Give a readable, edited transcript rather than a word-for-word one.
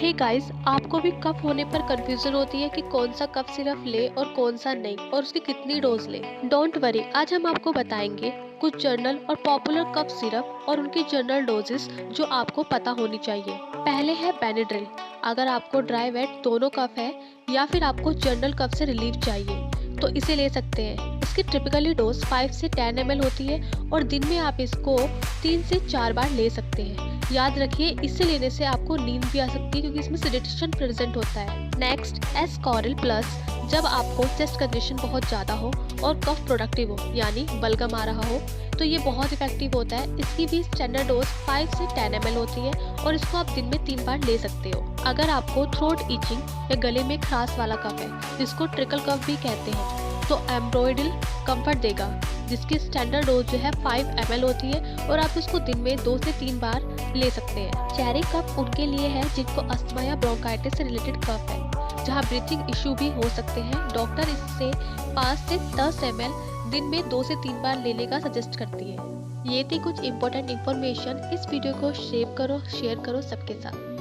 Hey guys, आपको भी कफ होने पर कंफ्यूजन होती है कि कौन सा कफ सिरप ले और कौन सा नहीं और उसकी कितनी डोज ले। डोंट वरी, आज हम आपको बताएंगे कुछ जर्नल और पॉपुलर कफ सिरप और उनकी जर्नल डोजेस जो आपको पता होनी चाहिए। पहले है बेनेड्रिल। अगर आपको ड्राई वेट दोनों कफ है या फिर आपको जर्नल कफ से रिलीफ चाहिए तो इसे ले सकते हैं। इसकी टिपिकली डोज 5 से 10 ml होती है और दिन में आप इसको 3 से 4 बार ले सकते हैं। याद रखिए, इसे लेने से आपको नींद भी आ सकती है क्योंकि इसमें सेडेशन प्रेजेंट होता है। Next Ascoril plus. जब आपको चेस्ट कंजेशन बहुत ज़्यादा हो और कफ प्रोडक्टिव हो यानी बलगम आ रहा हो तो ये बहुत इफेक्टिव होता है। इसकी भी स्टैंडर्ड डोज 5 से 10 ml होती है और इसको आप दिन में 3 बार ले सकते हो। अगर आपको थ्रोट इचिंग या गले में खराश वाला कफ है जिसको ट्रिकल कफ भी कहते हैं तो एम्ब्रोइडल कंफर्ट देगा, जिसकी स्टैंडर्ड डोज जो है 5 ml होती है और आप इसको दिन में 2 से 3 बार ले सकते हैं। चेरी कफ उनके लिए है जिनको अस्थमा या ब्रोंकाइटिस से रिलेटेड कफ है, जहां ब्रीथिंग इशू भी हो सकते हैं। डॉक्टर इससे 5 से 10 ml दिन में 2 से 3 बार लेने का सजेस्ट करती है। ये थी कुछ इंपॉर्टेंट इन्फॉर्मेशन। इस वीडियो को शेयर करो सबके साथ।